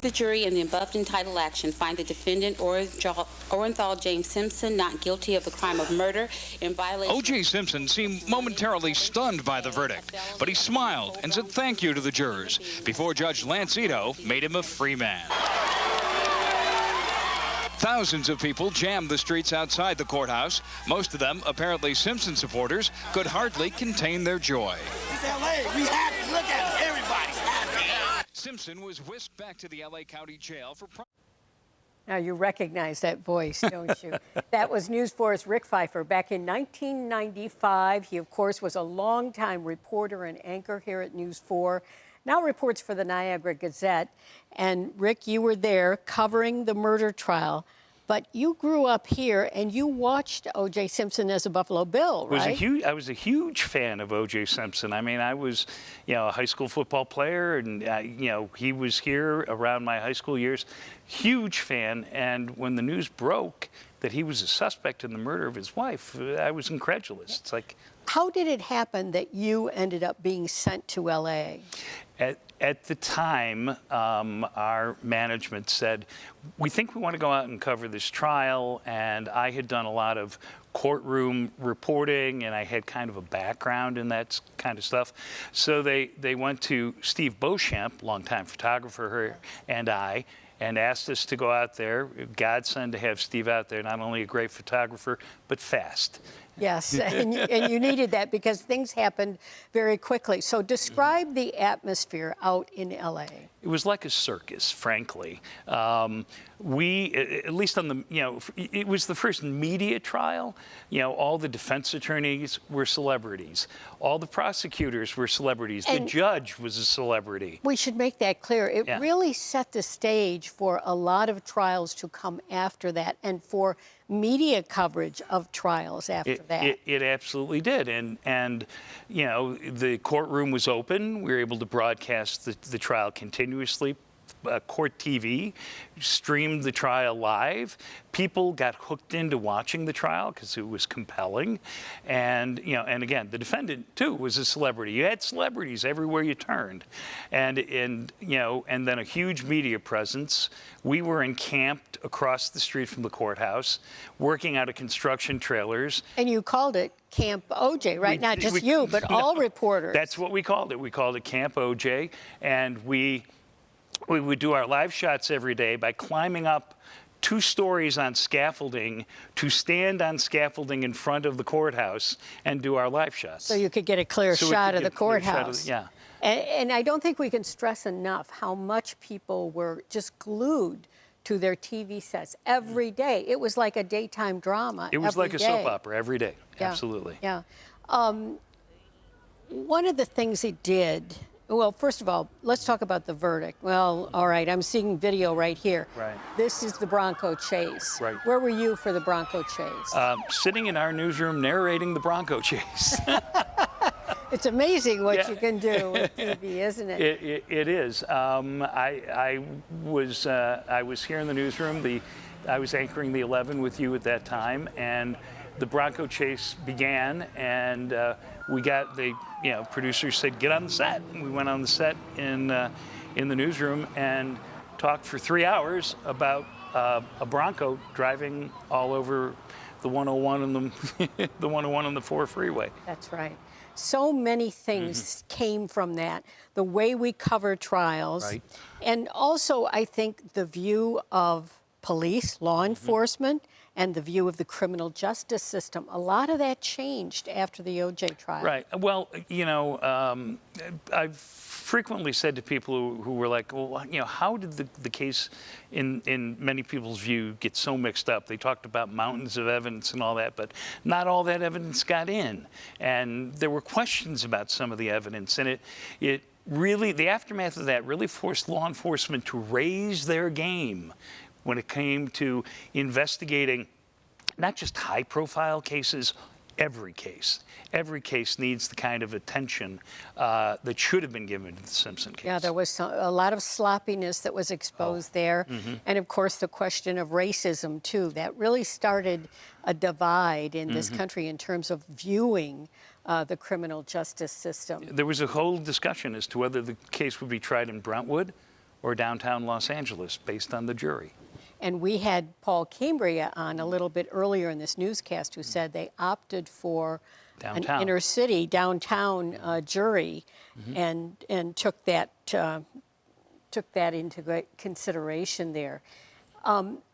The jury in the above entitled action find the defendant Orenthal James Simpson not guilty of the crime of murder in violation. O.J. Simpson seemed momentarily stunned by the verdict, but he smiled and said thank you to the jurors before Judge Lance Ito made him a free man. Thousands of people jammed the streets outside the courthouse. Most of them, apparently Simpson supporters, could hardly contain their joy. It's L.A. We happy. Look at us. Everybody's happy. Simpson was whisked back to the L.A. County Jail for... Now, you recognize that voice, don't you? That was News 4's Rick Pfeiffer. Back in 1995, he, of course, was a longtime reporter and anchor here at News 4. Now reports for the Niagara Gazette. And, Rick, you were there covering the murder trial. But you grew up here, and you watched O.J. Simpson as a Buffalo Bill, right? I was a huge fan of O.J. Simpson. I mean, I was, a high school football player, and, he was here around my high school years. Huge fan. And when the news broke that he was a suspect in the murder of his wife, I was incredulous. It's like... How did it happen that you ended up being sent to L.A.? At the time, our management said, we think we want to go out and cover this trial, and I had done a lot of courtroom reporting, and I had kind of a background in that kind of stuff. So they went to Steve Beauchamp, longtime photographer, and I, and asked us to go out there. Godsend to have Steve out there, not only a great photographer, but fast. Yes, and you needed that because things happened very quickly. So describe the atmosphere out in L.A. It was like a circus, frankly. We, at least on the, it was the first media trial. All the defense attorneys were celebrities. All the prosecutors were celebrities. And the judge was a celebrity. We should make that clear. It really set the stage for a lot of trials to come after that and for media coverage of trials after that. It absolutely did. And the courtroom was open. We were able to broadcast the trial continuously. Court TV streamed the trial live. People got hooked into watching the trial because it was compelling. And, and again, the defendant, too, was a celebrity. You had celebrities everywhere you turned. And then a huge media presence. We were encamped across the street from the courthouse, working out of construction trailers. And you called it Camp OJ, right? Not just you, but all reporters. That's what we called it. We called it Camp OJ. And we would do our live shots every day by climbing up 2 stories on scaffolding to stand on scaffolding in front of the courthouse and do our live shots. So you could get a clear shot of the courthouse. Yeah. And I don't think we can stress enough how much people were just glued to their TV sets every day. It was like a daytime drama. It was like a soap opera every day. Yeah. Absolutely. Yeah. One of the things it did. Well, first of all, let's talk about the verdict. Well, all right, I'm seeing video right here. Right. This is the Bronco Chase. Right. Where were you for the Bronco Chase? Sitting in our newsroom narrating the Bronco Chase. It's amazing what you can do with TV, isn't it? It is. I was here in the newsroom. I was anchoring the 11 with you at that time, and the Bronco Chase began, and we got the producers said, get on the set. And we went on the set in the newsroom and talked for 3 hours about a Bronco driving all over the 101 and the 101 and the 4 freeway. That's right. So many things came from that. The way we cover trials. Right. And also, I think, the view of police, law enforcement, and the view of the criminal justice system. A lot of that changed after the O.J. trial. Right. Well, I've frequently said to people who were like, well, how did the case, in many people's view, get so mixed up? They talked about mountains of evidence and all that, but not all that evidence got in. And there were questions about some of the evidence, and it really, the aftermath of that really forced law enforcement to raise their game when it came to investigating not just high-profile cases, every case. Every case needs the kind of attention that should have been given to the Simpson case. Yeah, there was a lot of sloppiness that was exposed there. And, of course, the question of racism, too. That really started a divide in this country in terms of viewing the criminal justice system. There was a whole discussion as to whether the case would be tried in Brentwood or downtown Los Angeles, based on the jury. And we had Paul Cambria on a little bit earlier in this newscast who said they opted for Downtown. an inner city, downtown jury, and took that into great consideration there.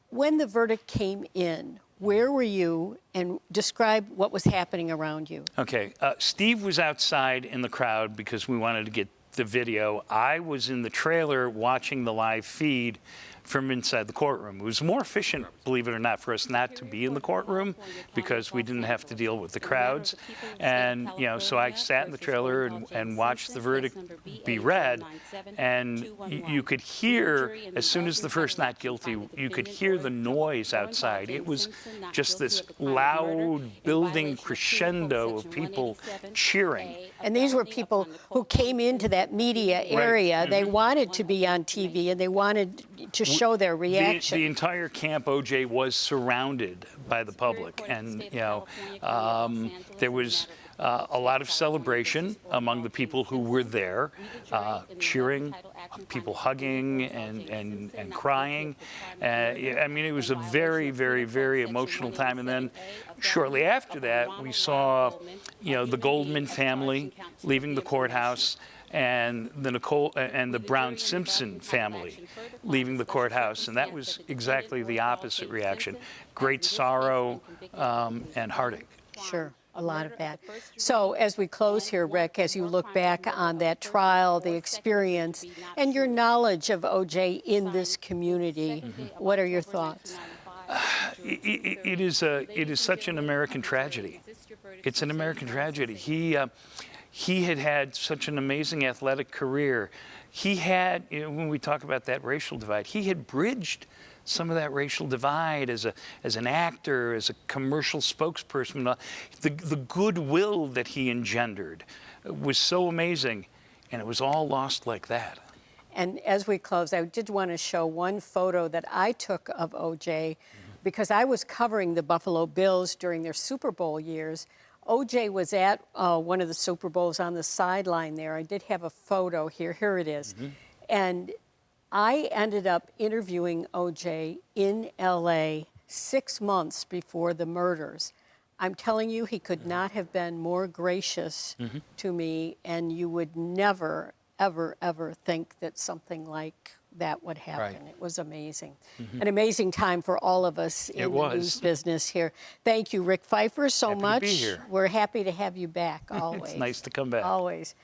When the verdict came in, where were you, and describe what was happening around you? Okay, Steve was outside in the crowd because we wanted to get the video. I was in the trailer watching the live feed from inside the courtroom. It was more efficient, believe it or not, for us not to be in the courtroom because we didn't have to deal with the crowds. And, you know, so I sat in the trailer and watched the verdict be read. And you could hear, as soon as the first not guilty, you could hear the noise outside. It was just this loud building crescendo of people cheering. And these were people who came into that media area. Right. They wanted to be on TV, and they wanted to show their reaction. The entire Camp OJ was surrounded by the public, and you know, there was a lot of celebration among the people who were there, cheering, people hugging and crying. I mean, it was a very, very, very emotional time. And then shortly after that, we saw, you know, the Goldman family leaving the courthouse, and the Brown Simpson family leaving the courthouse, and that was exactly the opposite reaction. Great sorrow and heartache. Sure, a lot of that. So as we close here, Rick, as you look back on that trial, the experience, and your knowledge of OJ in this community, what are your thoughts? It is such an American tragedy. It's an American tragedy. He had such an amazing athletic career. He had, you know, when we talk about that racial divide, he had bridged some of that racial divide as an actor, as a commercial spokesperson. The goodwill that he engendered was so amazing, and it was all lost like that. And as we close, I did want to show one photo that I took of OJ because I was covering the Buffalo Bills during their Super Bowl years. OJ was at one of the Super Bowls on the sideline there. I did have a photo here. Here it is. And I ended up interviewing OJ in LA 6 months before the murders. I'm telling you, he could not have been more gracious to me, and you would never, ever, ever think that something like that would happen. Right. It was amazing. An amazing time for all of us in the news business here. Thank you, Rick Pfeiffer, so Happy to much. be here. We're happy to have you back, always. It's nice to come back. Always.